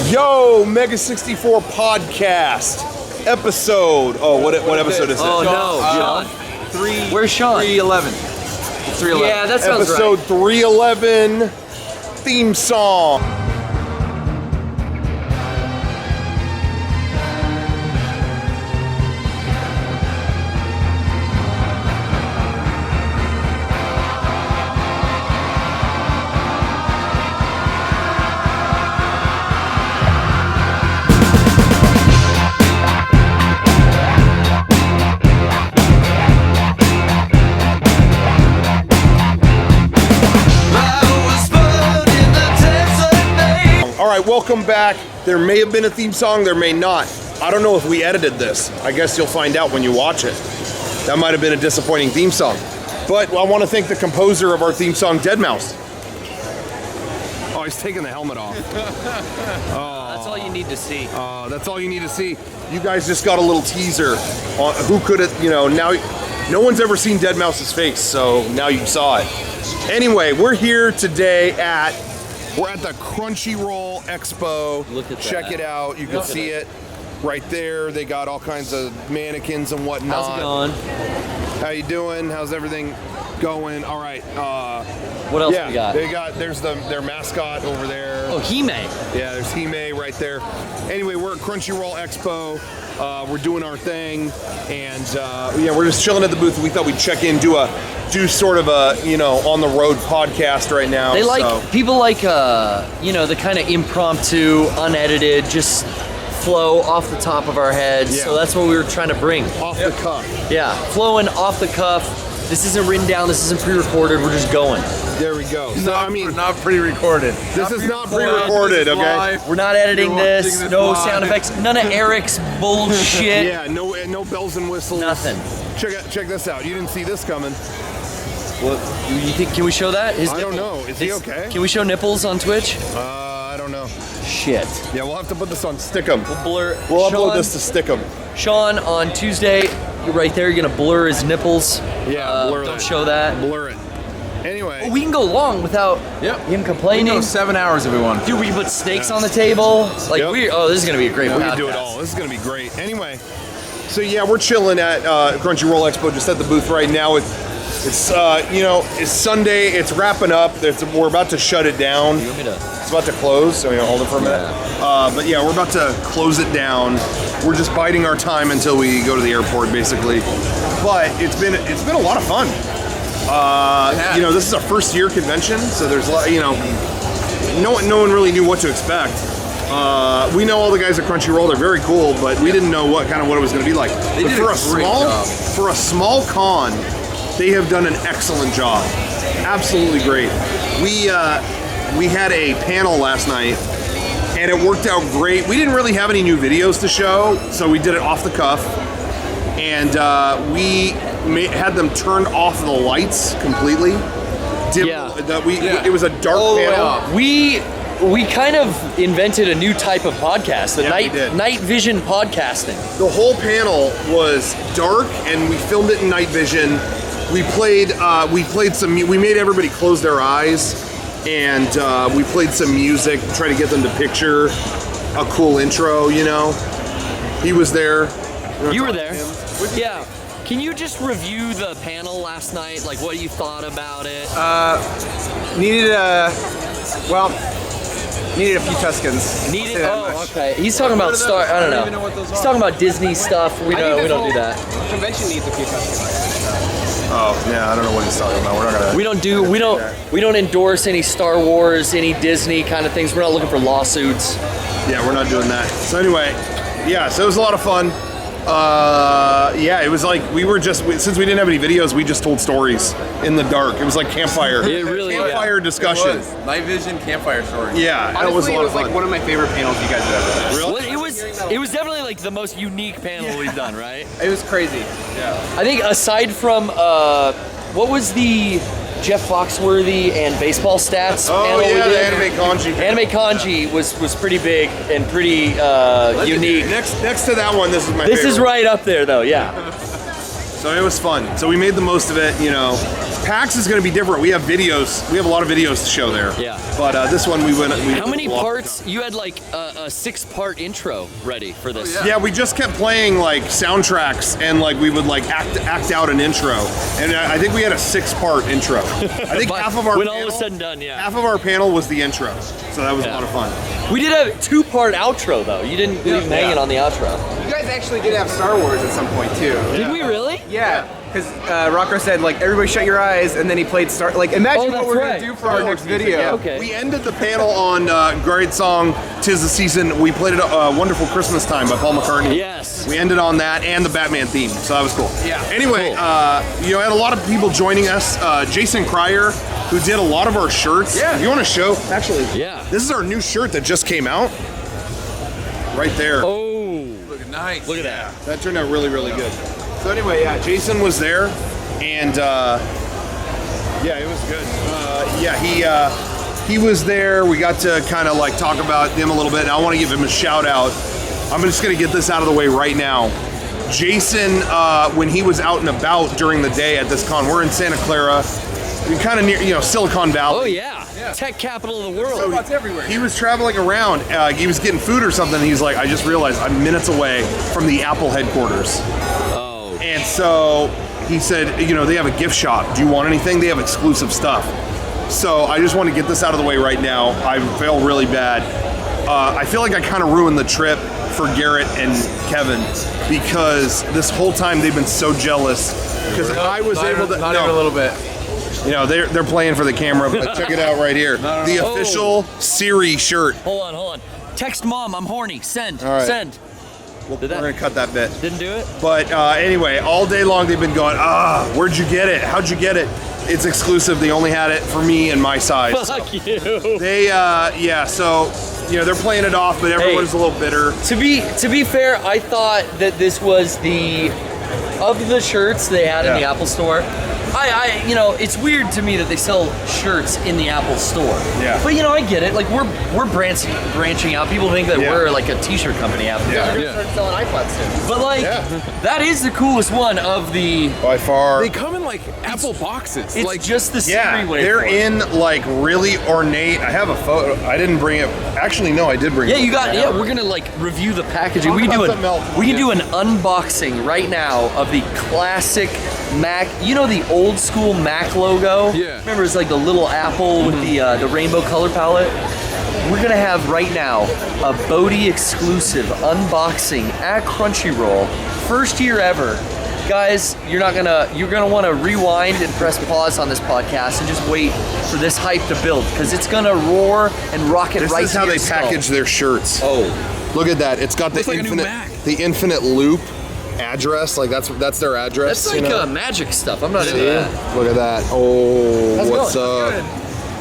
Yo, MEGA64 podcast episode. Oh, what episode is it? Oh no, Sean. Where's Sean? 311. 311. Yeah, that sounds episode right. 311 theme song. Welcome back. There may have been a theme song, there may not. I don't know if we edited this. I guess you'll find out when you watch it. That might have been a disappointing theme song. But I want to thank the composer of our theme song, Deadmau5. Oh, he's taking the helmet off. That's all you need to see. That's all you need to see. You guys just got a little teaser on who could have, now no one's ever seen Deadmau5's face, so now you saw it. Anyway, we're here today we're at the Cruchyroll Expo. Look at that. Check it out. You can see it right there. They got all kinds of mannequins and whatnot. How's it going? How you doing? How's everything going? All right. What else we got? There's their mascot over there. Oh, Hime. Yeah, there's Hime right there. Anyway, we're at Crunchyroll Expo. We're doing our thing, and we're just chilling at the booth. We thought we'd check in, do sort of a on the road podcast right now. They people like the kind of impromptu, unedited, just flow off the top of our heads. Yeah. So that's what we were trying to bring. Off the cuff. Yeah, flowing off the cuff. This isn't written down. This isn't pre-recorded. We're just going. There we go. So not pre-recorded. This is not pre-recorded, okay? We're not editing this. No sound effects. None of Eric's bullshit. Yeah, no bells and whistles. Nothing. Check this out. You didn't see this coming. What you think? Can we show that? I don't know. Is he okay? Can we show nipples on Twitch? I don't know. Shit. Yeah, we'll have to put this on Stickum. We'll upload this to Stickum. Sean, on Tuesday, you're right there. You're gonna blur his nipples. Yeah, blur don't that. show that. Blur it. Anyway. We can go long without him complaining. We can go 7 hours if we want. Dude, we can put snakes on the table. Like this is gonna be a great podcast. We can do it all. This is gonna be great. Anyway, so yeah, we're chilling at Crunchyroll Expo, just at the booth right now. It's Sunday. It's wrapping up. We're about to shut it down. You want me to? It's about to close, so hold it for a minute. But yeah, we're about to close it down. We're just biding our time until we go to the airport, basically. But it's been a lot of fun. This is a first year convention, so there's a lot. No one really knew what to expect. We know all the guys at Crunchyroll; they're very cool, but we didn't know what it was going to be like. But for a small con, they have done an excellent job. Absolutely great. We had a panel last night, and it worked out great. We didn't really have any new videos to show, so we did it off the cuff, and we had them turn off the lights completely. It was a dark panel. We kind of invented a new type of podcast, the night vision podcasting. The whole panel was dark, and we filmed it in night vision. We made everybody close their eyes, and we played some music, try to get them to picture a cool intro. He was there. You were there. Yeah. Can you just review the panel last night? Like, what you thought about it? Needed a few Tuscans. Okay. He's talking about I don't know. He's talking about Disney stuff. We don't do that. Convention needs a few Tuscans. Oh yeah, I don't know what he's talking about. We're not gonna. We don't endorse any Star Wars, any Disney kind of things. We're not looking for lawsuits. Yeah, we're not doing that. So anyway, so it was a lot of fun. It was like since we didn't have any videos, we just told stories in the dark. It was like campfire. Campfire discussion. It was. Night vision campfire story. Yeah, honestly, it was a lot of fun. Like one of my favorite panels you guys have ever done. Really? It was definitely like the most unique panel we've done, right? It was crazy. Yeah. I think aside from what was the Jeff Foxworthy and baseball stats panel we did? The anime kanji. Anime kanji was pretty big and pretty unique. Next to that one, this is my favorite. This is right up there, though. Yeah. So it was fun. So we made the most of it. PAX is going to be different. We have videos. We have a lot of videos to show there. Yeah. But this one we went. How many parts? You had like a 6-part intro ready for this. Yeah, we just kept playing like soundtracks and like we would like act out an intro. And I think we had a 6-part intro. I think half of our when panel, all was said and done, yeah. half of our panel was the intro. So that was a lot of fun. We did a 2-part outro though. You didn't leave him hanging on the outro. You guys actually did have Star Wars at some point too. Did we really? Yeah. Because Rocco said, like, everybody shut your eyes, and then he played Star. Like, imagine what we're gonna do for our next video. Yeah, okay. We ended the panel on great song "Tis the Season." We played it "Wonderful Christmas Time" by Paul McCartney. Yes. We ended on that and the Batman theme, so that was cool. Yeah. Anyway, Cool. you know, I had a lot of people joining us. Jason Cryer, who did a lot of our shirts. Yeah. You want to show? Actually, Yeah. This is our new shirt that just came out. Right there. Oh. Looking nice. Look at that. That turned out really, really good. So anyway, yeah, Jason was there, and yeah, it was good. He was there. We got to kind of like talk about him a little bit, and I want to give him a shout out. I'm just gonna get this out of the way right now. Jason, when he was out and about during the day at this con, we're in Santa Clara, kind of near, you know, Silicon Valley. Oh yeah. Tech capital of the world. So it's everywhere. He was traveling around. He was getting food or something. And he's like, I just realized I'm minutes away from the Apple headquarters. Oh. And so he said, you know, they have a gift shop. Do you want anything? They have exclusive stuff. So I just want to get this out of the way right now. I feel really bad. I feel like I kind of ruined the trip for Garrett and Kevin because this whole time they've been so jealous because I was able to. Not even a little bit. You know, they're playing for the camera, but check it out right here. The official Siri shirt. Hold on. Text mom, I'm horny. Send. All right. Send. We're going to cut that bit. Didn't do it? But anyway, all day long they've been going, where'd you get it? How'd you get it? It's exclusive. They only had it for me and my size. Fuck you. They, so, you know, they're playing it off, but everyone's a little bitter. To be fair, I thought that this was of the shirts they had in the Apple store. You know, it's weird to me that they sell shirts in the Apple store. Yeah. But you know, I get it. Like we're branching out. People think that we're like a T-shirt company. Apple. Yeah. We're gonna start selling iPods soon. But like, that is the coolest one of the. By far. They come in like Apple boxes. It's like just the Siri waveform. They're in like really ornate. I have a photo. I didn't bring it. Actually, no, I did bring it. Yeah, you got. Yeah, we're gonna like review the packaging. We can do an unboxing right now of the classic Mac. You know the old school Mac logo? Yeah. Remember, it's like the little apple with the rainbow color palette. We're gonna have right now a Bodhi exclusive unboxing at Crunchyroll, first year ever. Guys, you're gonna want to rewind and press pause on this podcast and just wait for this hype to build because it's gonna roar and rocket right. This is how they package their shirts. Oh, look at that! It's got the Looks like a new Mac. the infinite loop address. Like that's their address. that's like magic stuff. I'm not into that. Look at that! Oh, How's it what's going? up?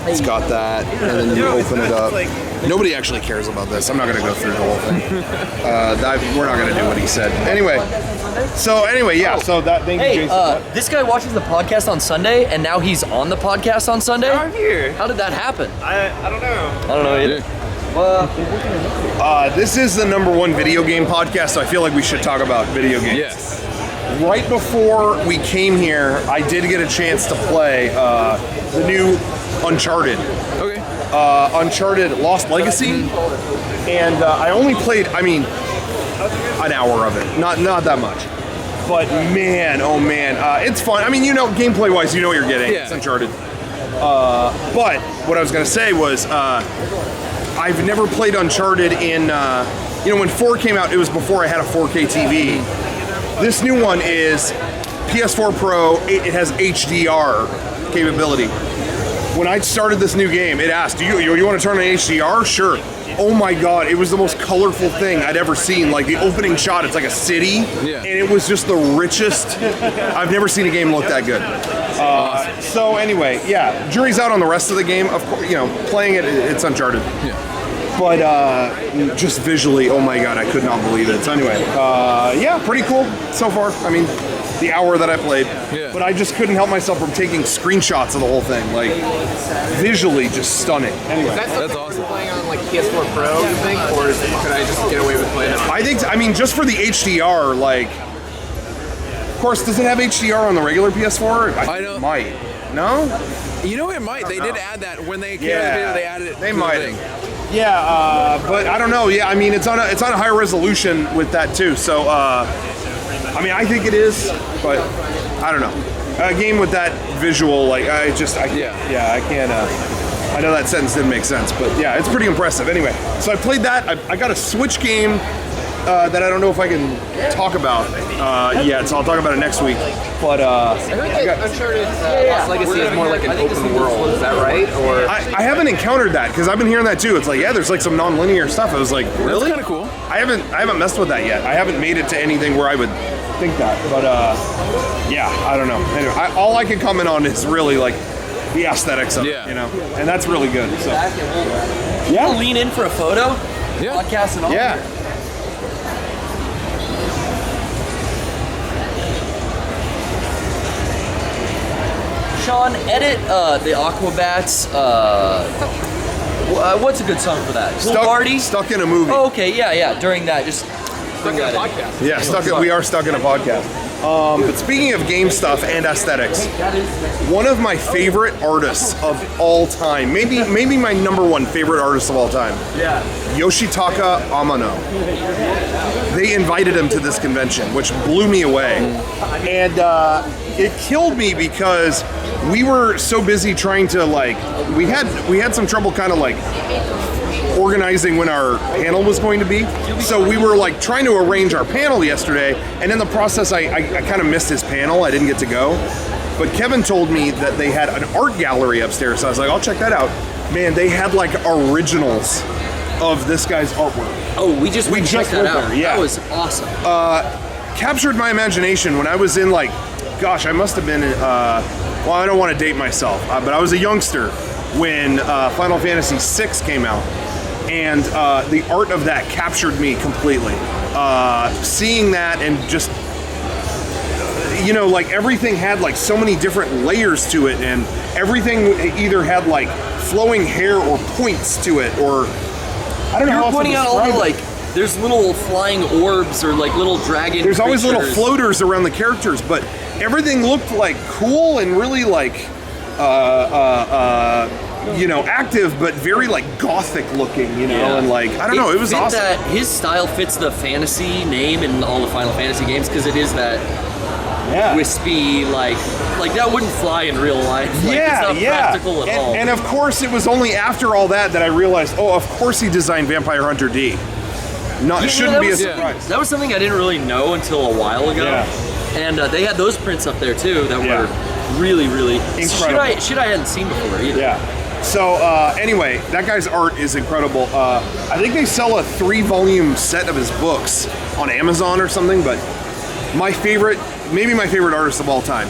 It's got that, and then you open it up. Nobody actually cares about this. I'm not gonna go through the whole thing. We're not gonna do what he said. Anyway, yeah. So that thank you, Hey, Jason. this guy watches the podcast on Sunday, and now he's on the podcast on Sunday. I'm here. How did that happen? I don't know. I don't know either. This is the #1 video game podcast, so I feel like we should talk about video games. Yes. Right before we came here, I did get a chance to play the new Uncharted. Okay. Uncharted Lost Legacy, and I only played, an hour of it, not that much. But man, oh man, it's fun. I mean, you know, gameplay-wise, you know what you're getting. Yeah. It's Uncharted. But what I was gonna say was, I've never played Uncharted in, when 4 came out, it was before I had a 4K TV. This new one is PS4 Pro. It has HDR capability. When I started this new game, it asked, "Do you want to turn on HDR?" Sure. Oh my god, it was the most colorful thing I'd ever seen. Like the opening shot, it's like a city, and it was just the richest. I've never seen a game look that good. So anyway, yeah, jury's out on the rest of the game. Of course, playing it's Uncharted. Yeah. But just visually, oh my god, I could not believe it. So anyway, yeah, pretty cool so far. I mean, the hour that I played. Yeah. But I just couldn't help myself from taking screenshots of the whole thing. Like, visually just stunning. Anyway. That's awesome. Playing on like PS4 Pro, you think, or could I just get away with playing it? I think, just for the HDR, like, of course, does it have HDR on the regular PS4? I think it might. No? You know, it might. They did add that when they came Yeah, out the video. They added it. They to might. the thing. Yeah, but I don't know. Yeah, I mean, it's on a higher resolution with that too. So, I mean, I think it is, but I don't know. A game with that visual, like, I can't. I know that sentence didn't make sense, but yeah, it's pretty impressive. Anyway, so I played that. I got a Switch game that I don't know if I can talk about yet, so I'll talk about it next week. But Uncharted Lost Legacy is more like an open world. Is that right? Or I haven't encountered that because I've been hearing that too. It's like, yeah, there's like some non-linear stuff. I was like, really? That's kind of cool. I haven't messed with that yet. I haven't made it to anything where I would think that. But yeah, I don't know. Anyway, all I can comment on is really like the aesthetics of it, you know, and that's really good. So Yeah. Lean in for a photo. Yeah. Podcast and all. yeah. Sean, edit the Aquabats. What's a good song for that? Pool Party? Stuck in a movie. Oh, okay, yeah. During that, just stuck in a podcast. Yeah, we are stuck in a podcast. But speaking of game stuff and aesthetics, one of my favorite artists of all time, maybe my number one favorite artist of all time, Yoshitaka Amano. They invited him to this convention, which blew me away. And it killed me because we were so busy trying to we had some trouble kind of organizing when our panel was going to be. So we were trying to arrange our panel yesterday, and in the process I kind of missed his panel. I didn't get to go. But Kevin told me that they had an art gallery upstairs, so I was like, I'll check that out. Man, they had originals of this guy's artwork. Oh, we just checked that out. There, yeah. That was awesome. Captured my imagination when I was in gosh, I must have been well, I don't want to date myself, but I was a youngster when Final Fantasy VI came out. And the art of that captured me completely. Seeing that and just, everything had so many different layers to it, and everything either had flowing hair or points to it, or I don't know. You're pointing out all the there's little flying orbs or little dragon. There's always little creatures. floaters around the characters, but everything looked cool and really active, but very gothic looking, and I don't know, it was awesome. His style fits the fantasy name in all the Final Fantasy games because it is that wispy, that wouldn't fly in real life. It's not practical at all. And of course, it was only after all that I realized, oh, of course he designed Vampire Hunter D. Shouldn't be a surprise. That was something I didn't really know until a while ago. Yeah. And they had those prints up there too that were really, really incredible. Shit I hadn't seen before either. Yeah. So anyway, that guy's art is incredible. I think they sell a 3-volume set of his books on Amazon or something, but maybe my favorite artist of all time.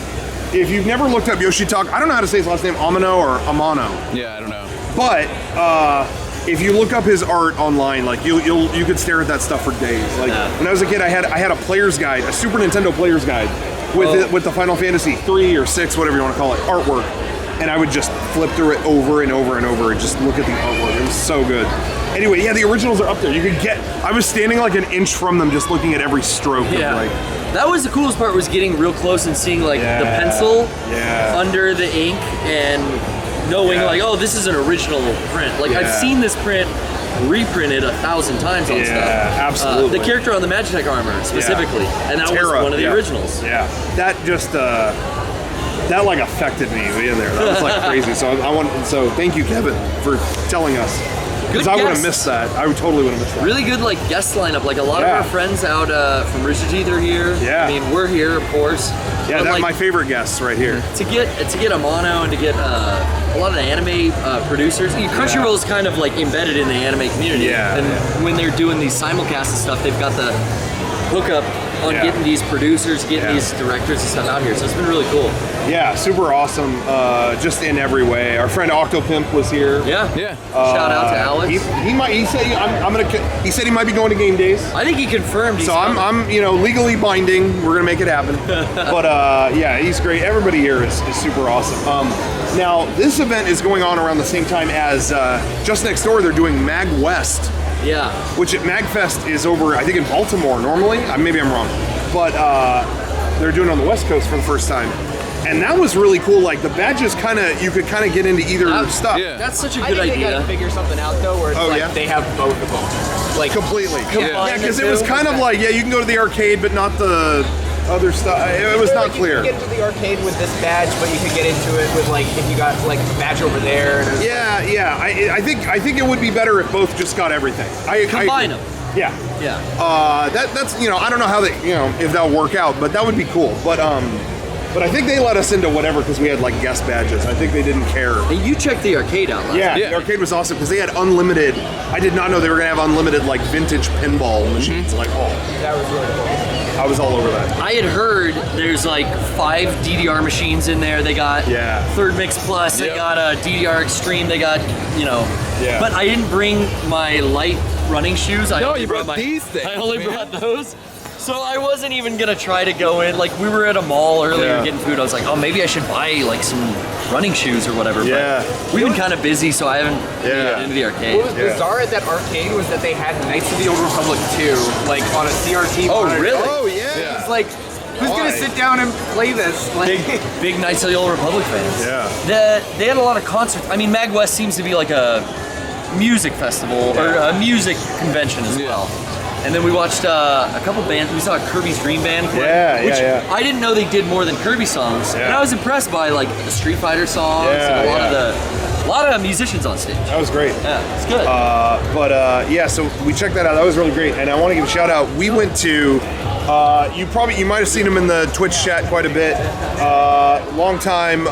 If you've never looked up Yoshitaka, I don't know how to say his last name, Amano or Amano. Yeah, I don't know. But if you look up his art online, you could stare at that stuff for days. When I was a kid, I had a player's guide, a Super Nintendo player's guide with the Final Fantasy 3 or 6, whatever you want to call it, artwork. And I would just flip through it over and over and over and just look at the artwork. It was so good. Anyway, yeah, the originals are up there. You could I was standing an inch from them just looking at every stroke. Yeah. That was the coolest part, was getting real close and seeing the pencil under the ink and knowing oh, this is an original print. I've seen this print reprinted 1,000 times on stuff. Yeah, absolutely. The character on the Magitech armor specifically, and that was one of the originals. Yeah, that just that affected me in there. That was crazy. So thank you, Kevin, for telling us. Because I would have missed that. I totally would have missed that. Really good guest lineup. A lot of our friends out from Rooster Teeth are here. Yeah. I mean, we're here, of course. Yeah, that's my favorite guests right here. To get Amano and to get a lot of the anime producers. Crunchyroll is kind of embedded in the anime community. Yeah. And when they're doing these simulcasts and stuff, they've got the hookup on getting these producers, getting these directors and stuff out here. So it's been really cool. Yeah, super awesome. Just in every way. Our friend Octopimp was here. Yeah. Shout out to Alex. He said he might be going to game days. I think he confirmed. So I'm legally binding. We're gonna make it happen. But he's great. Everybody here is super awesome. Now this event is going on around the same time as just next door. They're doing Mag West. Yeah. Which at MagFest is over, I think, in Baltimore normally. Maybe I'm wrong. But they're doing it on the West Coast for the first time. And that was really cool. Like the badges you could kind of get into either stuff. Yeah. That's such a I good think they idea. gotta figure something out though, where it's they have both of them. Like Completely. Combine Because the it was two. kind of like, you can go to the arcade, but not the other stuff. It was not like, clear. You can get into the arcade with this badge, but you could get into it with like if you got like a badge over there. And Yeah. I think it would be better if both just got everything. Combine them. Yeah. Yeah. That's I don't know how if that'll work out, but that would be cool. But I think they let us into whatever because we had like guest badges. I think they didn't care. Hey, you checked the arcade out last Yeah, night. the arcade was awesome because they had unlimited. I did not know they were gonna have unlimited like vintage pinball machines. Like, that was really cool. I was all over that. I had heard there's like 5 DDR machines in there. They got Third Mix Plus. They got a DDR Extreme. They got Yeah. But I didn't bring my light running shoes. I No, only you brought my, these things, I only man. brought those. So I wasn't even gonna try to go in. Like we were at a mall earlier getting food. I was like, oh, maybe I should buy like some running shoes or whatever. Yeah. But we've been kind of busy, so I haven't made it into the arcade. What was bizarre at that arcade was that they had Knights of the Old Republic 2, like on a CRT Oh, monitor. really? Oh yeah. It's like, who's gonna sit down and play this? Like, Big Knights of the Old Republic fans. Yeah. They had a lot of concerts. I mean, Mag West seems to be like a music festival or a music convention as well. And then we watched a couple bands. We saw a Kirby's Dream Band play, which I didn't know they did more than Kirby songs. And I was impressed by like the Street Fighter songs and a lot of musicians on stage. That was great. Yeah, it's good. So we checked that out. That was really great. And I want to give a shout out. We went to, you might have seen him in the Twitch chat quite a bit. Long time,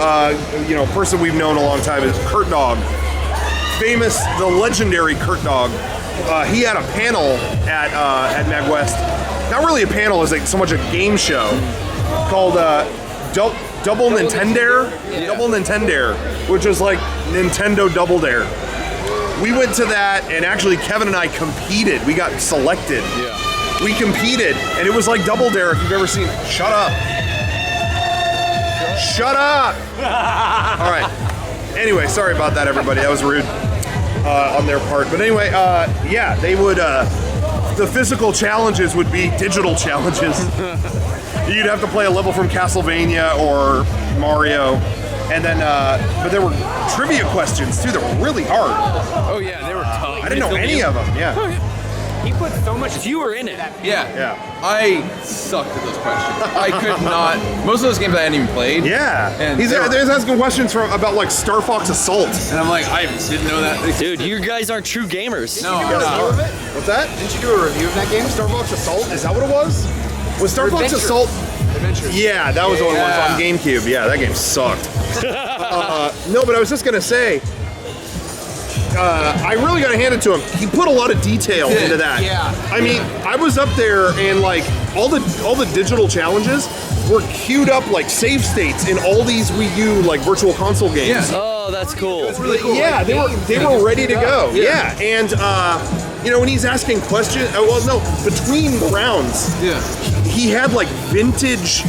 person we've known a long time is Kurt Dog. Famous, the legendary Kurt Dog. He had a panel at Mag West. Not really a panel, it's like so much a game show called Double Nintendo. Double Nintendo, which was like Nintendo Double Dare. We went to that, and actually Kevin and I competed. We got selected. Yeah. We competed, and it was like Double Dare if you've ever seen it. Shut up. Shut up. All right. Anyway, sorry about that, everybody. That was rude on their part. But anyway, they would. The physical challenges would be digital challenges. You'd have to play a level from Castlevania or Mario, and then, but there were trivia questions too that were really hard. Oh yeah, they were tough. I didn't know any of them. Yeah. he put so much. You were in it. Yeah. I sucked at those questions. I could not. Most of those games I hadn't even played. Yeah. And He's asking questions about like Star Fox Assault. And I'm like, I didn't know that. Dude, you guys aren't true gamers. No, You guys I'm know not. of it? What's that? Didn't you do a review of that game? Star Fox Assault? Is that what it was? Was Star Fox Adventure. Assault? Adventure. Yeah, that was what it was on GameCube. Yeah, that game sucked. No, but I was just gonna say, I really gotta hand it to him. He put a lot of detail into that. Yeah. I mean, I was up there and like all the digital challenges were queued up like save states in all these Wii U like virtual console games. Yeah. Oh, that's cool. Really cool. Yeah, Like, they were ready to go. Yeah, and when he's asking questions, between rounds, he had like vintage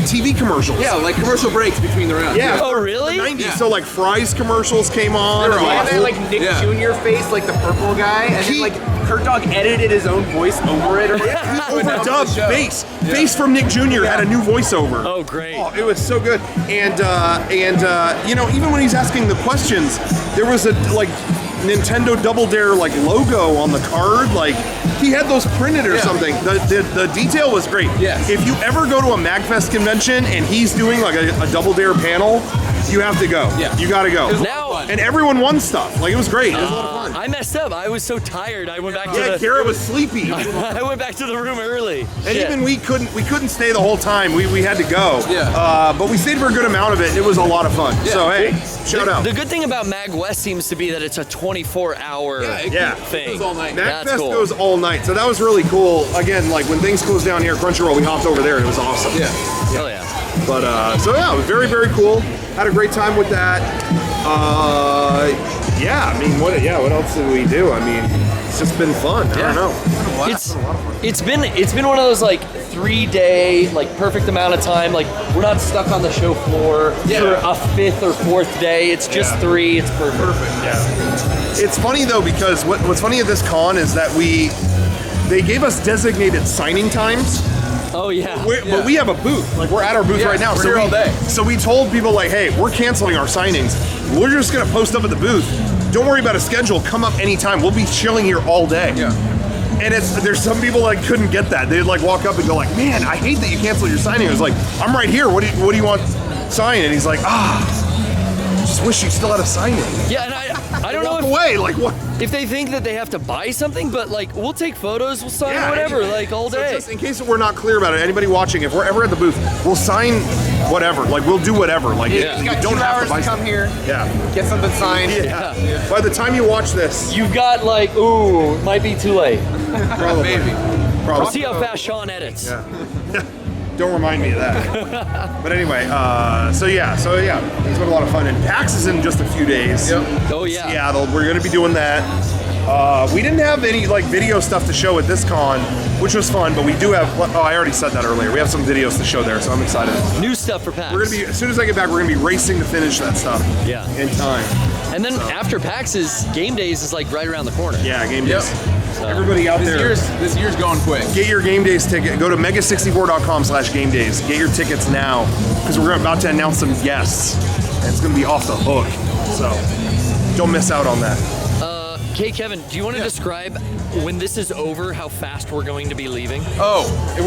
TV commercials. Yeah, like commercial breaks between the rounds. Yeah. Oh, really? 90s. Yeah. So like Fry's commercials came on. They were And then like Nick Yeah. Jr. face, like the purple guy, and He- then like Kurt Dog edited his own voice over it. Or Overdubbed Face. Face from Nick Jr. had a new voiceover. Oh, great. Oh, it was so good. And even when he's asking the questions, there was a like Nintendo Double Dare like logo on the card. Like he had those printed or something. The detail was great. Yes. If you ever go to a MagFest convention and he's doing like a Double Dare panel, you have to go. Yeah. You gotta go. Now, And everyone won stuff. Like it was great. It was a lot of fun. I messed up. I was so tired. I went back to Yeah, the Garrett was sleepy. I went back to the room early. And Shit. even we couldn't stay the whole time. We had to go. Yeah. But we stayed for a good amount of it. And it was a lot of fun. So hey, shout out. The good thing about Mag West seems to be that it's a 24-hour Yeah. thing. It's all night. That's MagFest cool. goes all night. So that was really cool. Again, like when things closed down here at Crunchyroll, we hopped over there and it was awesome. Yeah. Hell yeah. But it was very, very cool. Had a great time with that. What else did we do? I mean, it's just been fun. I don't know. It's been one of those like 3-day like perfect amount of time. Like we're not stuck on the show floor for a 5th or 4th day. It's just 3. It's perfect. Yeah. It's funny though because what's funny at this con is that they gave us designated signing times. Oh yeah. But we have a booth. Like we're at our booth right now. we're So here all day. So we told people like, hey, we're canceling our signings. We're just gonna post up at the booth. Don't worry about a schedule. Come up anytime. We'll be chilling here all day. Yeah. And there's some people like couldn't get that. They'd like walk up and go like, man, I hate that you canceled your signing. I was like, I'm right here. What do you want signed? And he's like, just wish you still had a signing. Yeah, and I don't know Walk if, away. Like what? if they think that they have to buy something, but like we'll take photos, we'll sign whatever, anyway. like all So day. just in case we're not clear about it, anybody watching, if we're ever at the booth, we'll sign whatever. Like we'll do whatever. Like You you got don't 2 have hours to buy to come something. here, Yeah. get something signed. Yeah. By the time you watch this, You've got like, ooh, might be too late. Maybe. probably. See how fast Sean edits. Don't remind me of that. But anyway, so yeah, it's been a lot of fun. And PAX is in just a few days. Yep. Oh yeah. Seattle, we're gonna be doing that. We didn't have any like video stuff to show at this con, which was fun, but we do have, I already said that earlier. We have some videos to show there, so I'm excited. New stuff for PAX. We're gonna be, as soon as I get back, we're gonna be racing to finish that stuff. Yeah. In time. And then after PAX is Game Days is like right around the corner. Yeah, game Yep. days. Everybody out there, This year's going quick. get your game days ticket. Go to MEGA64.com/game days. Get your tickets now, because we're about to announce some guests, and it's gonna be off the hook. So don't miss out on that. Okay, Kevin, do you want to describe when this is over how fast we're going to be leaving? Oh, and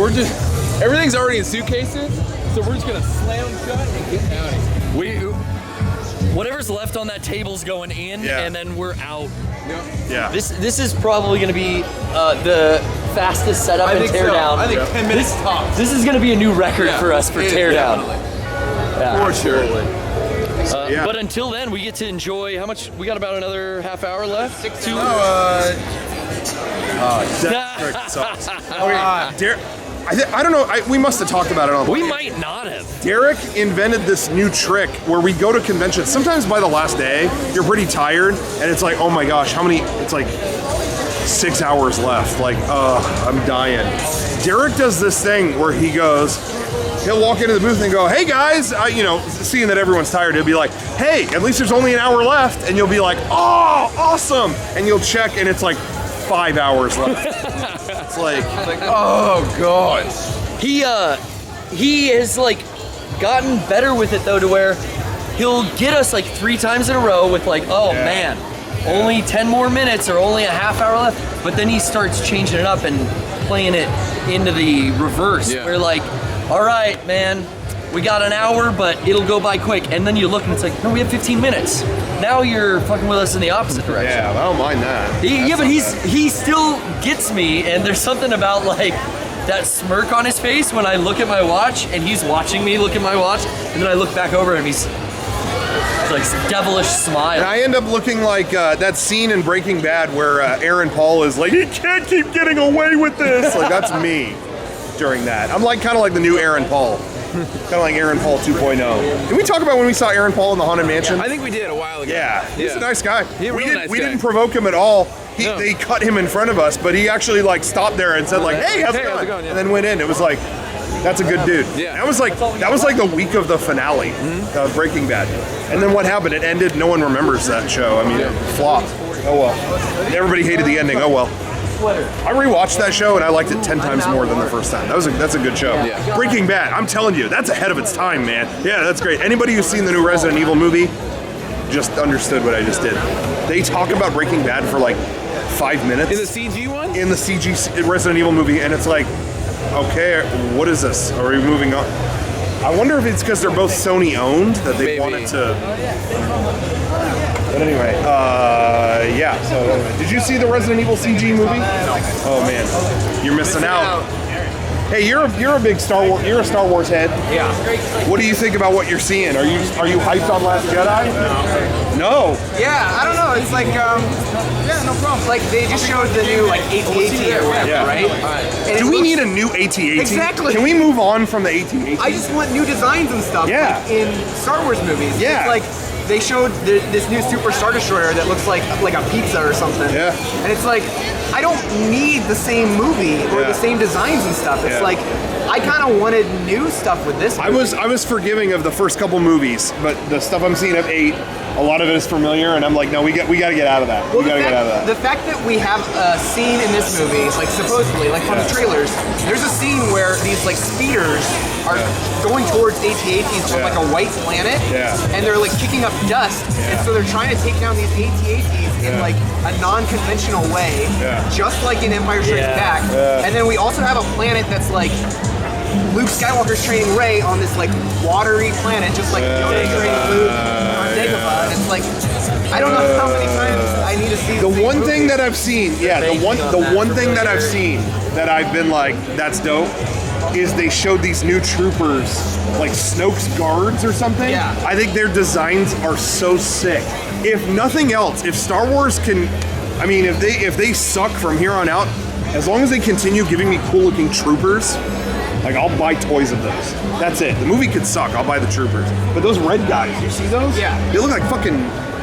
everything's already in suitcases, so we're just gonna slam them shut and get out of here. Whatever's left on that table's going in, Yeah. and then we're out. Yeah. This is probably going to be the fastest setup and teardown. I think 10 minutes tops. This is going to be a new record for us for it is, teardown. definitely. Yeah. For sure. Yeah. But until then, we get to enjoy how much? We got about another half hour left. That trick sucks. I don't know. We must have talked about it on. We might not have. Derek invented this new trick where we go to conventions. Sometimes by the last day, you're pretty tired, and it's like, oh my gosh, how many? It's like 6 hours left. Like, I'm dying. Derek does this thing where he'll walk into the booth and go, hey guys, seeing that everyone's tired, he'll be like, hey, at least there's only an hour left, and you'll be like, oh, awesome, and you'll check, and it's like 5 hours left. It's like, Oh god. He has like gotten better with it though, to where he'll get us like 3 times in a row with like, oh man, only 10 more minutes or only a half hour left. But then he starts changing it up and playing it into the reverse. Yeah. We're like, all right, man, we got an hour, but it'll go by quick. And then you look and it's like, no, we have 15 minutes. Now you're fucking with us in the opposite direction. yeah, I don't mind that. But he still gets me, and there's something about like that smirk on his face when I look at my watch and he's watching me look at my watch, and then I look back over and he's like devilish smile. And I end up looking like that scene in Breaking Bad where Aaron Paul is like, he can't keep getting away with this. Like, that's me during that. I'm like kind of like the new Aaron Paul. Kind of like Aaron Paul 2.0. Did we talk about when we saw Aaron Paul in the Haunted Mansion? I think we did a while ago. Yeah, he's a nice guy. He's a we real nice we guy. didn't provoke him at all. No. They cut him in front of us, but he actually like stopped there and said like, "Hey, how's it going?" Yeah. And then went in. It was like, that's a good dude. Yeah. That was like the week of the finale of Breaking Bad. And then what happened? It ended. No one remembers that show. I mean, it flopped. Oh well. Everybody hated the ending. Oh well. I rewatched that show and I liked it 10 times more than the first time. That's a good show. Yeah. Breaking Bad, I'm telling you, that's ahead of its time, man. Yeah, that's great. Anybody who's seen the new Resident Evil movie just understood what I just did. They talk about Breaking Bad for like 5 minutes. In the CG one? In the CG Resident Evil movie, and it's like, okay, what is this? Are we moving on? I wonder if it's because they're both Sony owned that they Maybe. wanted to. But anyway, yeah. So, anyway. Did you see the Resident Evil CG movie? No. Oh man, you're missing out. Hey, you're a big Star Wars. You're a Star Wars head. Yeah. What do you think about what you're seeing? Are you hyped on Last Jedi? No. Yeah, I don't know. It's like, yeah, no problem. Like, they just showed the new, like, AT-AT or whatever, Yeah. right? And Do it we looks- need a new AT-AT? Exactly. Can we move on from the AT-AT? I just want new designs and stuff. Yeah. Like in Star Wars movies. Yeah. It's like they showed this new Super Star Destroyer that looks like a pizza or something. Yeah. And it's like, I don't need the same movie or Yeah. the same designs and stuff. It's Yeah. like, I kind of wanted new stuff with this movie. I was forgiving of the first couple movies, but the stuff I'm seeing of 8 a lot of it is familiar, and I'm like, no, we got to get out of that. Well, we got to get out of that. The fact that we have a scene in this movie, like supposedly, like from the trailers, there's a scene where these like speeders are going towards AT-ATs from like a white planet, and they're like kicking up dust, and so they're trying to take down these AT-ATs in like a non-conventional way, just like in Empire Strikes Back. And then we also have a planet that's like Luke Skywalker's training Rey on this like watery planet, just like Yoda's training Luke on Dagobah. And it's like, I don't know how many times I need to see the one thing that I've seen, the one thing that I've seen that I've been like, that's dope, is they showed these new troopers, like Snoke's guards or something. Yeah. I think their designs are so sick. If nothing else, if Star Wars can, I mean, if they suck from here on out, as long as they continue giving me cool looking troopers, like I'll buy toys of those. That's it. The movie could suck, I'll buy the troopers. But those red guys, you see those? Yeah. They look like fucking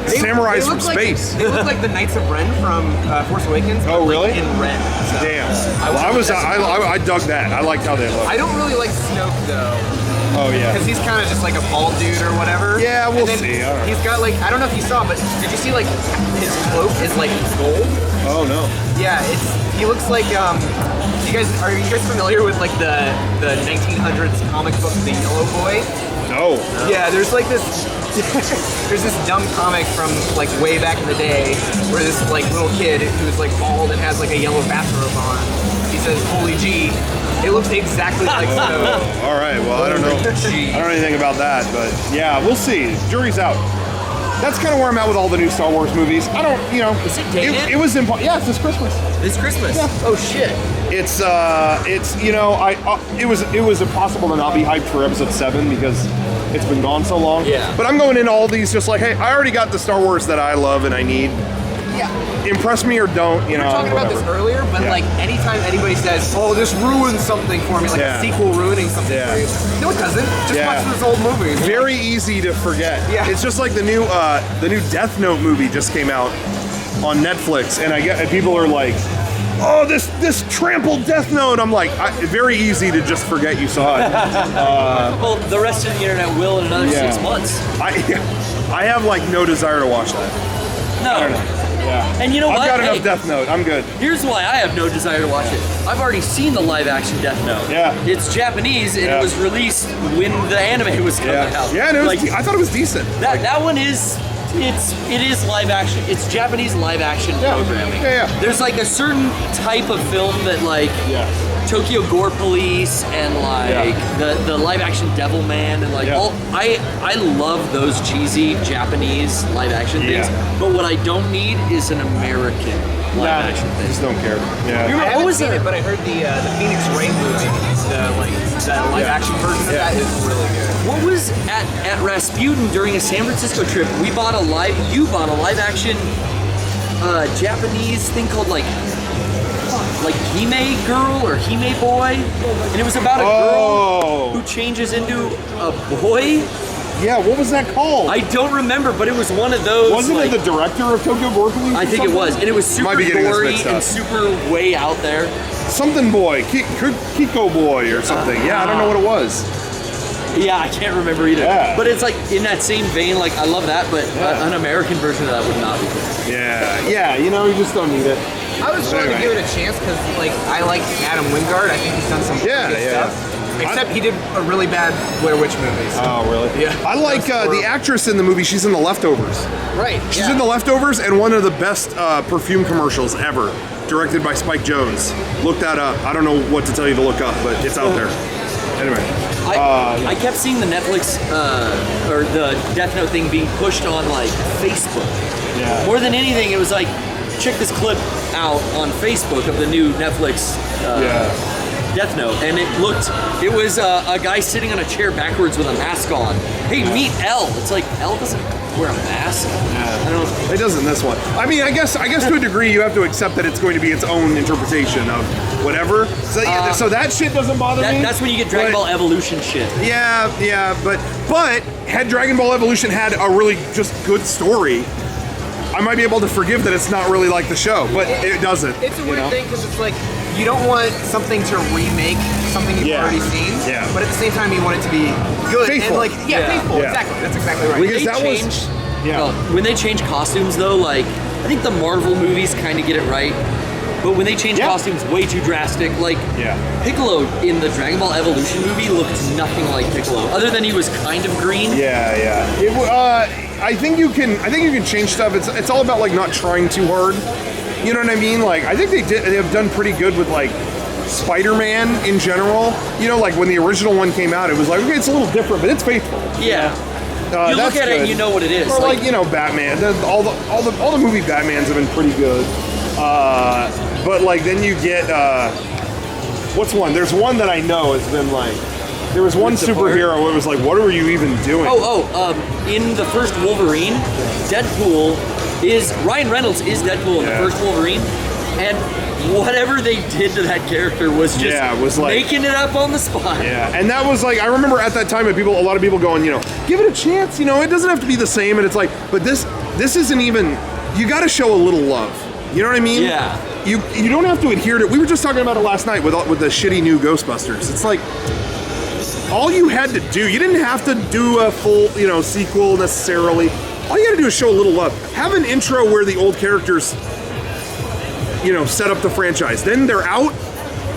samurais from space. They look like the Knights of Ren from Force Awakens. Oh, really? Like, in red. So Damn. I dug that. I liked how they looked. I don't really like Snoke though. Oh yeah. Because he's kind of just like a bald dude or whatever. Yeah, we'll And then see. I don't know. He's got like, I don't know if you saw, but did you see like his cloak is like gold? Oh no. Yeah, he looks like are you guys familiar with like the 1900s comic book The Yellow Boy? No. Yeah, there's like this there's this dumb comic from like way back in the day where this like little kid who's like bald and has like a yellow bathrobe on. He says, "Holy G." It looks exactly like Snoke. All right. Well, I don't know. I don't know anything about that, but yeah, we'll see. Jury's out. That's kind of where I'm at with all the new Star Wars movies. I don't, you know. Is it dated? It was important. Yeah, it's this Christmas. This Christmas? Yeah. Oh shit. It's you know, it was impossible to not be hyped for episode 7 because it's been gone so long. Yeah. But I'm going into all these just like, hey, I already got the Star Wars that I love and I need. Yeah. Impress me or don't, you know. We were talking about this earlier, but like anytime anybody says, "Oh, this ruins something for me," like a sequel ruining something for you. No, it doesn't. Just watch those old movies. Very easy to forget. Yeah. It's just like the new Death Note movie just came out on Netflix, and people are like, "Oh, this trampled Death Note." I'm like, very easy to just forget you saw it. Well, the rest of the internet will in another 6 months. I have like no desire to watch that. No. I don't know. Yeah. And you know what? I've got enough Death Note. I'm good. Here's why I have no desire to watch it. I've already seen the live action Death Note. Yeah. It's Japanese and it was released when the anime was coming out. Yeah, and I thought it was decent. That one is it is live action. It's Japanese live action programming. Yeah. There's like a certain type of film that like Tokyo Gore Police and like the live action Devil Man and like all I love those cheesy Japanese live action things. But what I don't need is an American live action thing. I just don't care. Yeah. I haven't seen it, but I heard the Phoenix Wright movie, the live action version of that is really good. What was at Rasputin during a San Francisco trip? You bought a live action Japanese thing called like Hime Girl or Hime Boy, and it was about a girl who changes into a boy. Yeah, what was that called? I don't remember, but it was one of those. Wasn't it the director of Tokyo Gore Police? I think it was, and it was super gory and super way out there. Something Boy, Kiko Boy or something. Yeah, I don't know what it was. Yeah, I can't remember either. Yeah. But it's like in that same vein, like I love that, but an American version of that would not be good. Yeah, you know, you just don't need it. I was willing to give it a chance because, like, I like Adam Wingard. I think he's done some good stuff. Except he did a really bad Blair Witch movie. So. Oh, really? Yeah. I like the actress in the movie. She's in The Leftovers. Right. She's in The Leftovers and one of the best perfume commercials ever, directed by Spike Jonze. Look that up. I don't know what to tell you to look up, but it's out there. Anyway. I kept seeing the Netflix or the Death Note thing being pushed on like Facebook. Yeah. More than anything, it was like, check this clip out on Facebook of the new Netflix Death Note, and it was a guy sitting on a chair backwards with a mask on. Hey, meet L. It's like L doesn't wear a mask. I don't know. It doesn't this one. I mean, I guess to a degree you have to accept that it's going to be its own interpretation of whatever. So that shit doesn't bother me. That's when you get Dragon Ball Evolution shit. Yeah, but had Dragon Ball Evolution had a really just good story, I might be able to forgive that it's not really like the show, but it doesn't. It's a weird thing because it's like you don't want something to remake something you've already seen, but at the same time you want it to be good faithful. and like faithful. Yeah. Exactly. That's exactly right. Because Yeah. When they change costumes, though, like I think the Marvel movies kind of get it right, but when they change costumes way too drastic, like Piccolo in the Dragon Ball Evolution movie looked nothing like Piccolo, other than he was kind of green. I think you can change stuff. It's all about like not trying too hard. You know what I mean? Like I think they have done pretty good with like Spider-Man in general. You know, like when the original one came out, it was like, okay, it's a little different, but it's faithful. Yeah. You look at it and you know what it is. Or like you know, Batman. All the movie Batmans have been pretty good. But like then you get what's one? There's one that I know has been like. There was one superhero where it was like, what are you even doing? In the first Wolverine, Ryan Reynolds is Deadpool in the first Wolverine, and whatever they did to that character was just making it up on the spot. Yeah, and that was like, I remember at that time, a lot of people going, you know, give it a chance, you know, it doesn't have to be the same, and it's like, but this isn't even, you gotta show a little love. You know what I mean? Yeah. You don't have to adhere to, we were just talking about it last night with the shitty new Ghostbusters. It's like, all you had to do, you didn't have to do a full, you know, sequel necessarily. All you had to do is show a little love. Have an intro where the old characters, you know, set up the franchise. Then they're out,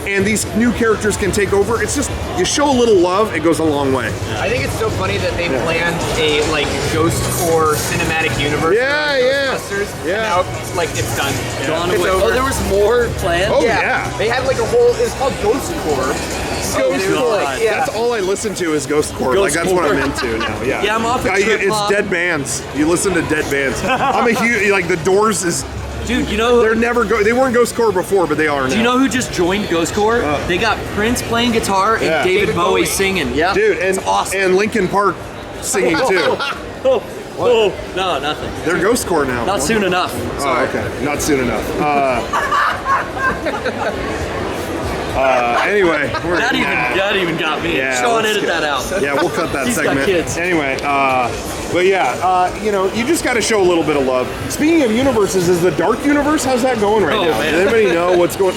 and these new characters can take over. It's just, you show a little love, it goes a long way. I think it's so funny that they planned a like Ghost Core cinematic universe. Ghostbusters. Now, like it's done. It's over. Oh, there was more planned? Oh yeah. They had like a whole, it's called Ghost Core. That's all I listen to is Ghost Core. Like that's what I'm into now. Yeah. Yeah, I'm off at It's dead bands. You listen to dead bands. I'm a huge like the Doors is. Dude, you know they weren't Ghost Core before, but they are now. Do you know who just joined Ghost Core? They got Prince playing guitar and David Bowie singing. Yeah, dude, and it's awesome. And Linkin Park singing too. No, nothing. They're Ghost Core now. Not soon enough. Oh, okay. Not soon enough. Anyway, that even got me. Yeah, Sean, edit that out. Yeah, we'll cut that He's segment. got kids. Anyway, but yeah, you know, you just got to show a little bit of love. Speaking of universes, is the Dark Universe? How's that going right now? Man. Does anybody know what's going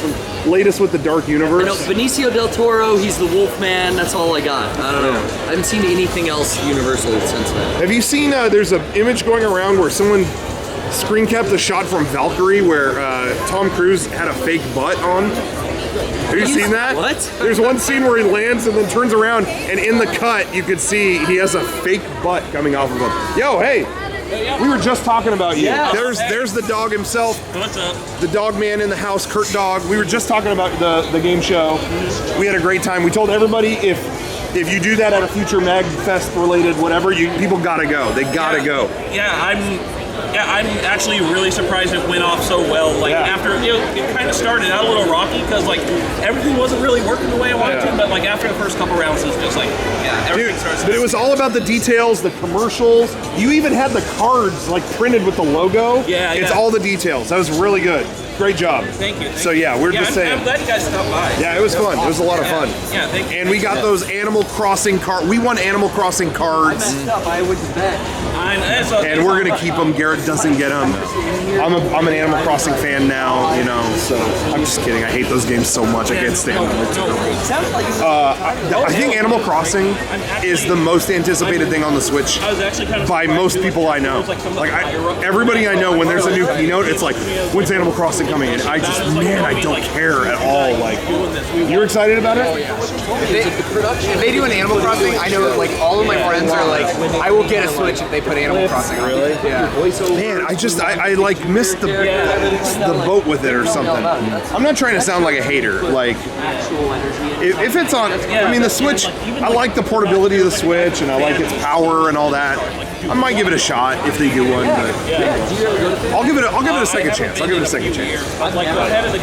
latest with the Dark Universe? I know Benicio del Toro. He's the Wolfman. That's all I got. I don't know. I haven't seen anything else Universal since then. Have you seen? There's an image going around where someone screen capped a shot from Valkyrie where Tom Cruise had a fake butt on. Have you seen that? What? There's one scene where he lands and then turns around, and in the cut, you could see he has a fake butt coming off of him. Yo, hey! We were just talking about you. Yeah. There's the dog himself. What's up? The dog man in the house, Kurt Dog. We were just talking about the game show. We had a great time. We told everybody if you do that at a future Mag Fest related whatever, people gotta go. They gotta go. I'm actually really surprised it went off so well. Like after, you know, it kind of started out a little rocky because like everything wasn't really working the way I wanted to. But like after the first couple rounds, it's just like everything starts. But it was all about the details, the commercials. You even had the cards like printed with the logo. It's all the details. That was really good. Great job. Thank you. So yeah, we're just saying. I'm glad you guys stopped by. Yeah, it was fun. It was a lot of fun. Yeah, thank you. And we got those Animal Crossing cards. We won Animal Crossing cards. I messed up. I went to bed. And we're gonna keep them. Garrett doesn't get them. I'm an Animal Crossing fan now, you know. So I'm just kidding. I hate those games so much. I can't stand them. I think Animal Crossing is the most anticipated thing on the Switch by most people I know. Like everybody I know, when there's a new keynote, it's like, when's Animal Crossing coming in? I don't care at all. Like, you're excited about it? If they do an Animal Crossing, I know like all of my friends are like, I will get a Switch if they put Animal Crossing on. Really? Yeah. Man, I like missed the boat with it or something. I'm not trying to sound like a hater. Like, if it's on, I mean the Switch, I like the portability of the Switch and I like its power and all that. I might give it a shot if they do one, but I'll give it a second chance.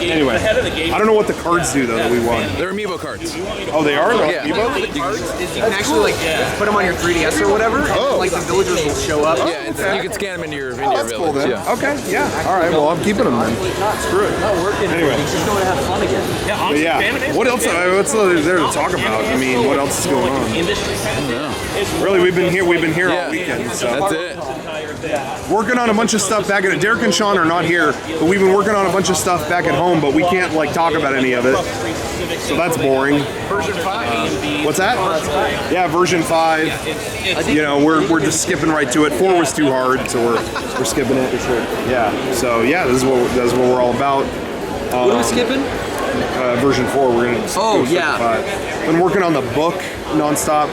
Anyway, I don't know what the cards do though that we won. They're amiibo cards. Oh, they are? Yeah. Amiibo? The cards is you can actually like put them on your 3DS or whatever, and like the villagers will show up. Yeah, and you can scan them into your That's village. cool then. Yeah. Okay, yeah. All right, well, I'm keeping them then. Screw it. Anyway. Just going to have fun again. But yeah, what else? What's there to talk about? I mean, what else is going on? Really, we've been here all weekend. So That's it. Entire thing. working on a bunch of stuff back at Derek and Sean are not here, but we've been working on a bunch of stuff back at home, but we can't like talk about any of it. So that's boring. Version 5. What's that? Yeah, version 5. You know, we're just skipping right to it. 4 was too hard, so we're skipping it. Yeah. So yeah, this is what we're all about. What are we skipping? Version 4. We're gonna. Oh, go straight to yeah. 5. Been working on the book nonstop.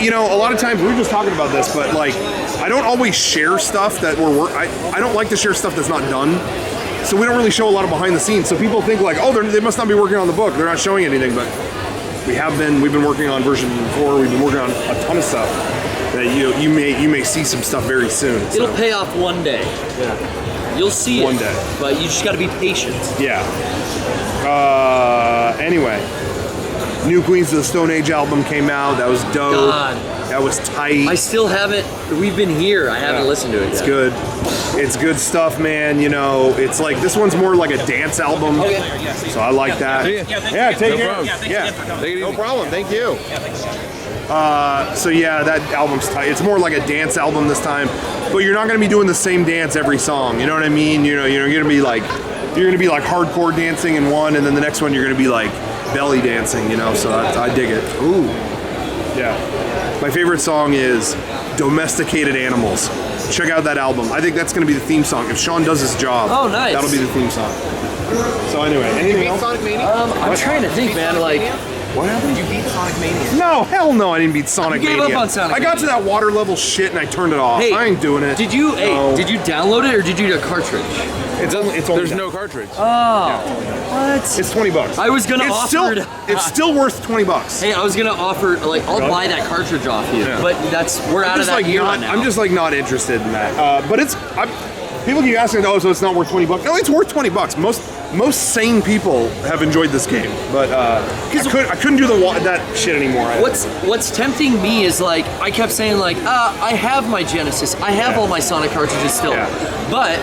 You know, a lot of times we were just talking about this, but like, I don't always share stuff that I don't like to share stuff that's not done. So we don't really show a lot of behind the scenes. So people think like, oh, they must not be working on the book. They're not showing anything, but we have been. We've been working on version 4. We've been working on a ton of stuff that you may see some stuff very soon. So. It'll pay off one day. Yeah. You'll see One it. day. But you just got to be patient. Yeah. Anyway, new Queens of the Stone Age album came out. That was dope. God. That was tight. I still haven't. We've been here. I haven't listened to it It's yet. good. It's good stuff, man. You know, it's like this one's more like a dance album. So I like that. Yeah, take care. problem. Yeah, Take it no easy. problem. Thank you. So yeah, that album's tight. It's more like a dance album this time, but you're not gonna be doing the same dance every song. You know what I mean? You know, you're gonna be like hardcore dancing in one, and then the next one you're gonna be like belly dancing. You know, so I dig it. Ooh, yeah. My favorite song is Domesticated Animals. Check out that album. I think that's gonna be the theme song. If Sean does his job, Oh, nice. that'll be the theme song. So anyway, anything else? Sonic Mania? I'm trying to think, man. Like, What happened? You beat Sonic Mania. No, hell no, I didn't beat Sonic You gave Mania. up on Sonic I got to Mania. that water level shit and I turned it off. hey, I ain't doing it. Did you? No. Hey, did you download it or did you do a cartridge? It's only There's down. no cartridge. What? It's $20. I was gonna offer it. It's still worth $20. Hey, I was gonna offer like I'll buy that cartridge off you, Yeah. but we're out of that era now. I'm just like not interested in that. But people keep asking, oh, so it's not worth $20? No, it's worth $20. Most sane people have enjoyed this game, but I couldn't do that shit anymore. What's tempting me is like I kept saying like I have my Genesis, I have all my Sonic cartridges still, but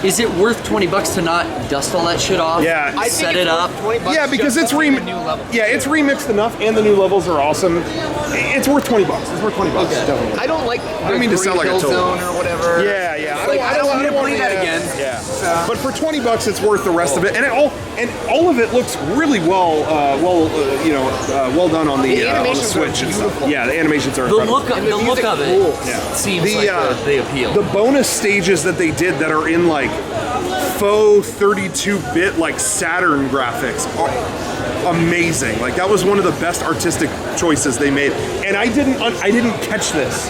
is it worth $20 to not dust all that shit off? Yeah. I think set it's it up. worth $20 Yeah, because just it's to see the new level. it's remixed enough, and the new levels are awesome. It's worth $20. It's worth $20, definitely. I don't like I don't mean to sound like a Hill total. Zone or whatever. Yeah. Like, I don't need to play that yeah. again. Yeah. But for $20, it's worth the rest of it, and all of it looks really well done on the animations are Switch and stuff. beautiful. Yeah, the animations are The incredible. look of it Yeah. seems like the appeal. The bonus stages that they did that are in like faux 32-bit like Saturn graphics are amazing. Like that was one of the best artistic choices they made. And I didn't catch this.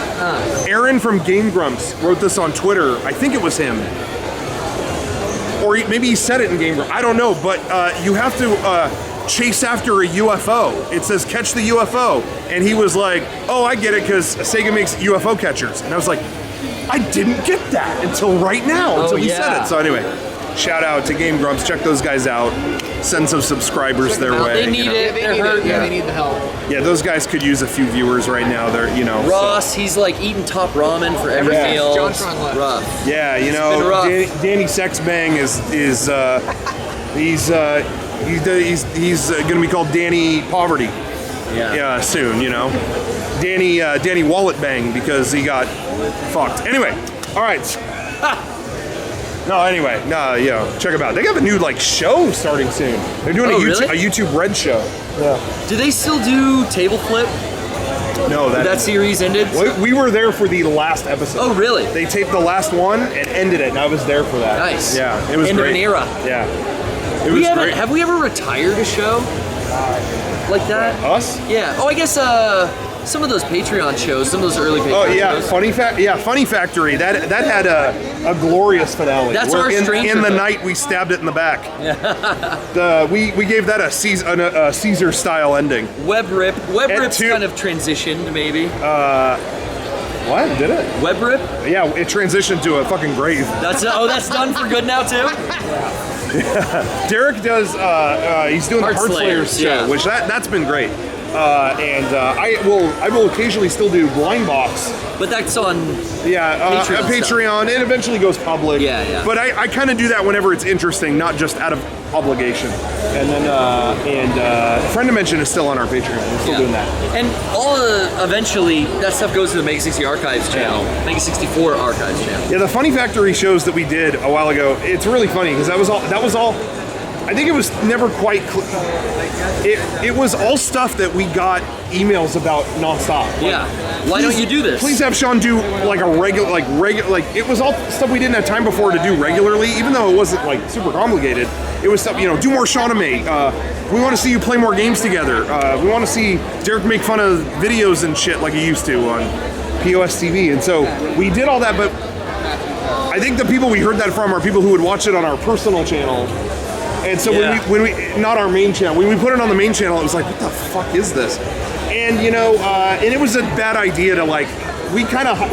Aaron from Game Grumps wrote this on Twitter. I think it was him. Or maybe he said it in Game Grumps. I don't know, but you have to chase after a UFO. It says catch the UFO. And he was like, oh, I get it because Sega makes UFO catchers. And I was like, I didn't get that until right now, until he said it. So anyway, shout out to Game Grumps. Check those guys out. Send some subscribers their way. They need it. They They're need hurting. it. Yeah, they need the help. Yeah, those guys could use a few viewers right now. They're, Ross, he's like eating top ramin for every Yeah. meal. Jontron left. Rough. Yeah, been rough. Danny Sexbang he's going to be called Danny Poverty. Yeah, soon. Danny Wallet Bang because he got fucked. Anyway, all right. Check them out. They have a new show starting soon. They're doing really? a YouTube Red show. Do they still do table flip? No, That series ended? we were there for the last episode. Oh, really? They taped the last one and ended it, and I was there for that. Nice. Yeah, it was End of great. an era. Yeah, it was great. Have we ever retired a show like that? Us? Yeah. Oh, I guess some of those Patreon shows, some of those early Patreon Oh yeah, shows. Funny Factory. That had a glorious finale. That's where our Stranger in the Book. night we stabbed it in the back. We gave that a Caesar style ending. Web Rip. Web And Rip's two- kind of transitioned, maybe. What did it? Web Rip? Yeah, it transitioned to a fucking grave. That's done for good now too? Derek does. He's doing Heart the Heart Slayers Slayers, show, yeah. which that's been great. I will occasionally still do blind box. But that's on Patreon. It eventually goes public. Yeah. But I kind of do that whenever it's interesting, not just out of obligation. And then Friend Dimension is still on our Patreon. We're still doing that. And eventually that stuff goes to the MEGA60 Archives channel, MEGA64 Archives channel. Yeah, the Funny Factory shows that we did a while ago. It's really funny because that was all. I think it was never quite. It was all stuff that we got emails about nonstop. Yeah. Why don't you do this? Please have Sean do like a regular. It was all stuff we didn't have time before to do regularly, even though it wasn't like super complicated. It was stuff, do more Shawname. We want to see you play more games together. We want to see Derek make fun of videos and shit like he used to on POS TV. And so we did all that, but I think the people we heard that from are people who would watch it on our personal channel. And so when we not our main channel, when we put it on the main channel, it was like, what the fuck is this? And and it was a bad idea to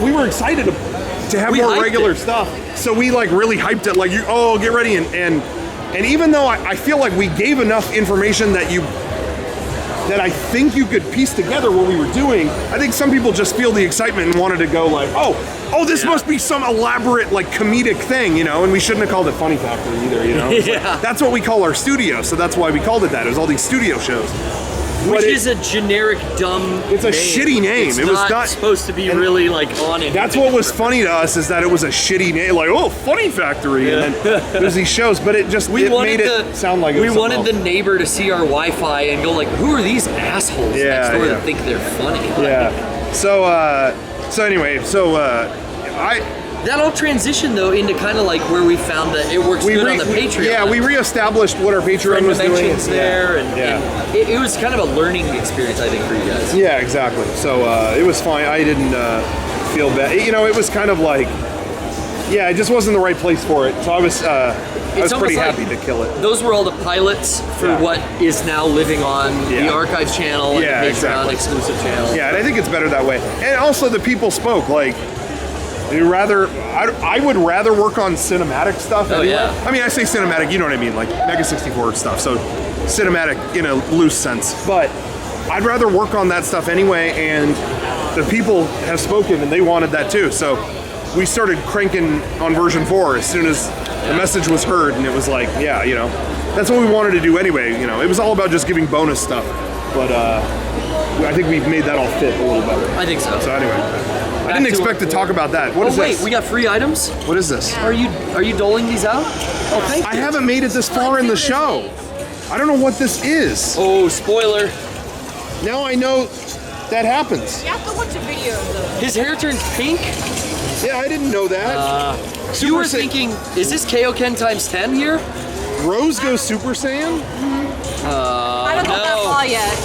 we were excited to have more regular stuff. So we really hyped it, get ready and even though I feel like we gave enough information that I think you could piece together what we were doing, I think some people just feel the excitement and wanted to go this must be some elaborate comedic thing, and we shouldn't have called it Funny Factory either, That's what we call our studio, so that's why we called it that. It was all these studio shows. Which is a generic, dumb It's a shitty name. It was not supposed to be really on it. That's what was funny to us, is that it was a shitty name, Funny Factory, and then there's these shows, but it just made it sound like it was we wanted the neighbor to see our Wi-Fi and go who are these assholes next door that think they're funny? Yeah. So anyway, that all transitioned though into kind of where we found that it works good on the Patreon. Yeah, we reestablished what our Patreon was doing. There, and it was kind of a learning experience, I think, for you guys. Yeah, exactly. So it was fine. I didn't feel bad. It was kind of it just wasn't the right place for it. So I was pretty happy to kill it. Those were all the pilots for what is now living on the Archives channel and the Patreon exclusive channel. Yeah, and I think it's better that way. And also the people spoke I would rather work on cinematic stuff. Oh, anyway. yeah. I mean, I say cinematic, you know what I mean, MEGA64 stuff. So cinematic in a loose sense. But I'd rather work on that stuff anyway, and the people have spoken and they wanted that too. So we started cranking on version 4 as soon as the message was heard, and it was that's what we wanted to do anyway. It was all about just giving bonus stuff. But I think we've made that all fit a little better. I think so. So anyway. I didn't expect to talk about that. What is this? Wait, we got free items? What is this? Are you doling these out? Oh, thank you. I haven't made it this far in the show. I don't know what this is. Oh, spoiler. Now I know that happens. You have to watch a video though. His hair turns pink? Yeah, I didn't know that. You were thinking, is this Kaioken times 10 here? Rose goes Super Saiyan? I haven't got that far yet.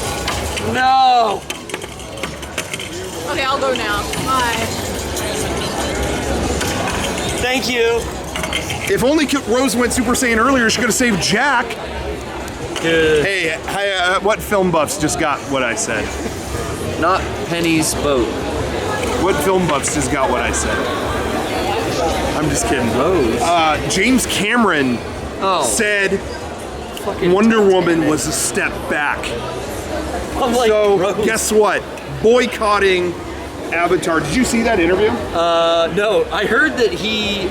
No. Okay, I'll go now. Bye. Thank you. If only Rose went Super Saiyan earlier, she could have saved Jack. Good. Hey, what film buffs just got what I said? Not Penny's boat. What film buffs just got what I said? I'm just kidding. Rose. James Cameron said Wonder Woman was a step back. So Rose. guess what? Boycotting Avatar. Did you see that interview? No. I heard that he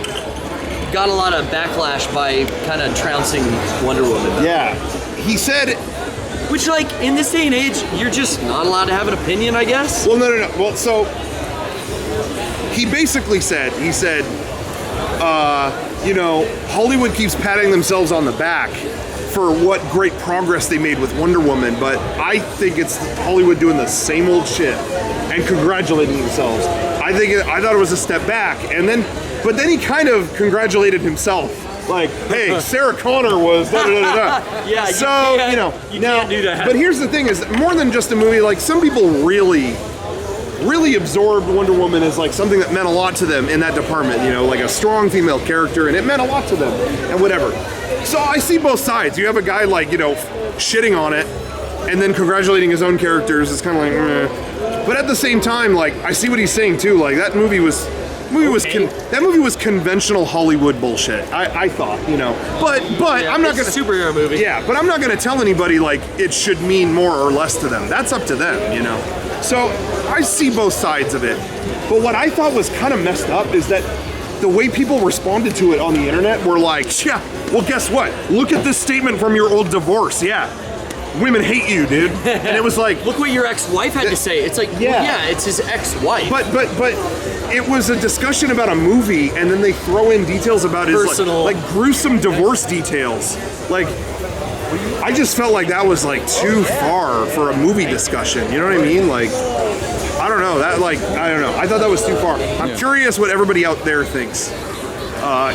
got a lot of backlash by kind of trouncing Wonder Woman. Yeah. He said... Which, in this day and age, you're just not allowed to have an opinion, I guess? Well, no. Well, so... He basically said, Hollywood keeps patting themselves on the back for what great progress they made with Wonder Woman, but I think it's Hollywood doing the same old shit and congratulating themselves. I thought it was a step back, but then he kind of congratulated himself. Hey, Sarah Connor was da da da da. Yeah, so you can't do that. But here's the thing: is more than just a movie. Some people really absorbed Wonder Woman as something that meant a lot to them in that department. A strong female character, and it meant a lot to them, and whatever. So I see both sides. You have a guy shitting on it, and then congratulating his own characters. It's kind of But at the same time, I see what he's saying too. That movie was That movie was conventional Hollywood bullshit. I thought, you know, but I'm not gonna superhero movie. Yeah, but I'm not gonna tell anybody like it should mean more or less to them. That's up to them, you know. So I see both sides of it. But what I thought was kind of messed up is that the way people responded to it on the internet were like, yeah, well, guess what? Look at this statement from your old divorce. Yeah. Women hate you, dude. And it was like, look what your ex-wife had to say. It's like, yeah, it's his ex-wife. But it was a discussion about a movie, and then they throw in details about his personal, like gruesome divorce details. Like, I just felt like that was like too far for a movie discussion. You know what I mean? Like, I don't know. I don't know. I thought that was too far. I'm curious what everybody out there thinks.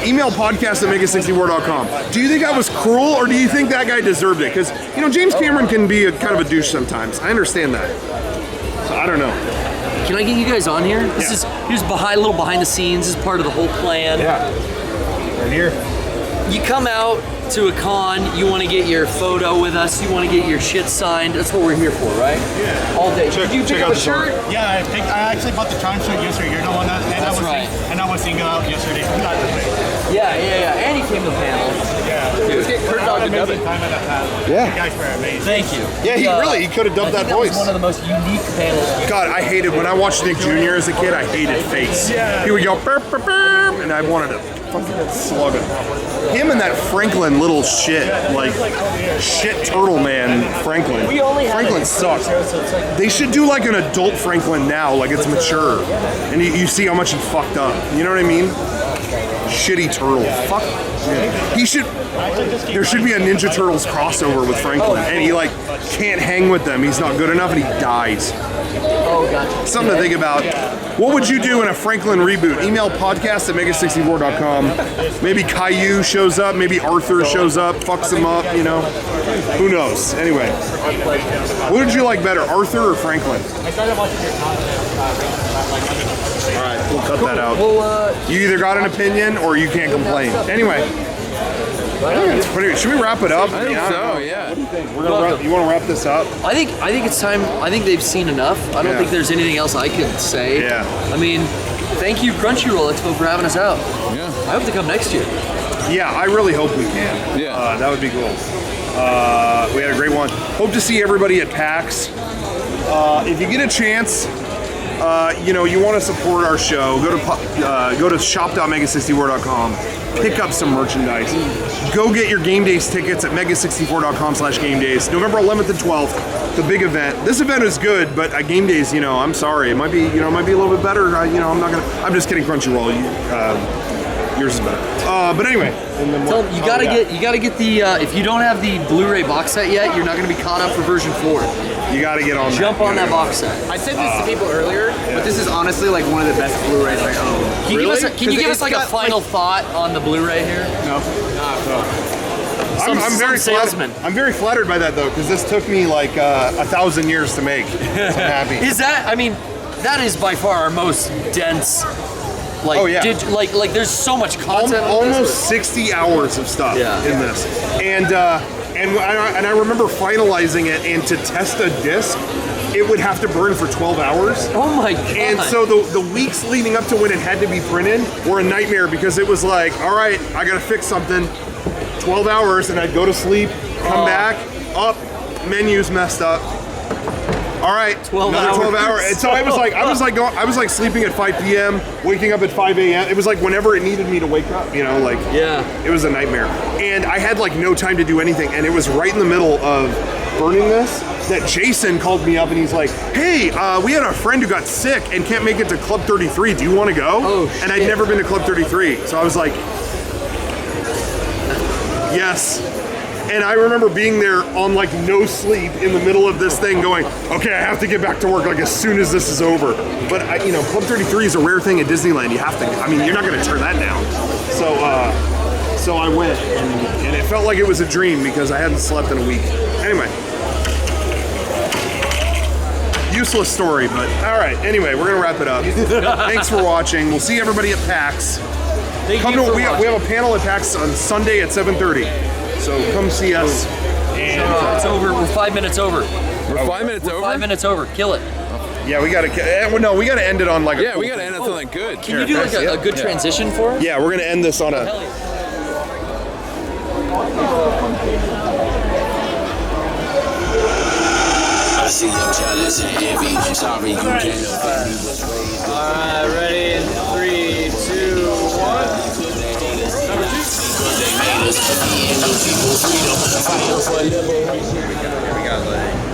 Email podcast@MEGA64.com. Do you think I was cruel, or do you think that guy deserved it? Because, you know, James Cameron can be kind of a douche sometimes. I understand that. So I don't know. Can I get you guys on here? Here's a little behind the scenes. This is part of the whole plan. Yeah. Right here. You come out to a con, you want to get your photo with us, you want to get your shit signed. That's what we're here for, right? Yeah. All day. Did you pick up a shirt? Yeah, I actually bought the Tron shirt yesterday. You're the one that, and I was single out yesterday. Yeah. And he came to the panel. Yeah. Dude, Kurt Dog time at that panel. Yeah. You guys were amazing. Thank you. Yeah, he could have dubbed that voice. Was one of the most unique panels. God, I hated when I watched Nick Jr. as a kid. I hated Face. Yeah. He would yell, burp, burp, burp, and I wanted to fucking slug him. Him and that Franklin little shit, like shit turtle man Franklin. Franklin sucks. They should do like an adult Franklin now, like it's mature, and you see how much he fucked up. You know what I mean? Shitty turtle. Fuck. Yeah. He should. There should be a Ninja Turtles crossover with Franklin, and he like can't hang with them. He's not good enough, and he dies. Oh, gotcha. Something to think about. What would you do in a Franklin reboot? Email podcast@MEGA64.com. Maybe Caillou shows up. Maybe Arthur shows up, fucks him up, you know. Who knows? Anyway. What did you like better, Arthur or Franklin? I started watching your All right, we'll cut that out. Well, You either got an opinion or you can't complain. Anyway. Should we wrap it up? I think so, yeah. What do you think? You want to wrap this up? I think it's time. I think they've seen enough. I don't think there's anything else I could say. Yeah. I mean, thank you Crunchyroll Expo for having us out. Yeah. I hope to come next year. Yeah, I really hope we can. Yeah. That would be cool. We had a great one. Hope to see everybody at PAX. If you get a chance, you want to support our show, go to shop.mega64.com. Pick up some merchandise. Go get your Game Days tickets at mega64.com/game days. November 11th and 12th, the big event. This event is good, but at Game Days, I'm sorry, it might be a little bit better. I'm just kidding, Crunchyroll. Yours is better. But anyway, and then Tell them, you gotta get the. If you don't have the Blu-ray box set yet, you're not gonna be caught up for version 4. you got to get on. Jump on that box set. I said this to people earlier, but this is honestly like one of the best Blu-rays I own. Can you give us like a final thought on the Blu-ray here? No. I'm very salesman. I'm very flattered by that though, because this took me like 1,000 years to make. So I'm happy. Is that? I mean, that is by far our most dense. Like, oh yeah. Like there's so much content. Almost 60 hours of stuff in this, and I remember finalizing it, and to test a disc, it would have to burn for 12 hours. Oh my god! And so the weeks leading up to when it had to be printed were a nightmare, because it was like, all right, I gotta fix something. 12 hours, and I'd go to sleep, come back, up, menus messed up. All right, 12 hours. And so I was like sleeping at 5 p.m., waking up at 5 a.m. It was like whenever it needed me to wake up, it was a nightmare. And I had like no time to do anything, and it was right in the middle of burning this that Jason called me up, and he's like, hey, we had a friend who got sick and can't make it to Club 33. Do you want to go? Oh, shit. And I'd never been to Club 33, so I was like, yes. And I remember being there on like no sleep in the middle of this thing going, okay, I have to get back to work like as soon as this is over. But Club 33 is a rare thing at Disneyland. You have to, you're not gonna turn that down. So I went, and it felt like it was a dream because I hadn't slept in a week. Anyway. Useless story, but all right. Anyway, we're gonna wrap it up. Thanks for watching. We'll see everybody at PAX. We have a panel at PAX on Sunday at 7:30. So come see us. And it's over. We're 5 minutes over. We're 5 minutes over? 5 minutes over. Kill it. Yeah, we gotta. No, we gotta end it on like. Yeah, we gotta end on something good. Can you do like a good transition for us? Yeah, we're gonna end this on a. I see your jealous and envy. Sorry you can't offend me. Alright, ready? 3, 2, 1. Number 2. They made us free and those people freedom. Fight for liberation. We got like.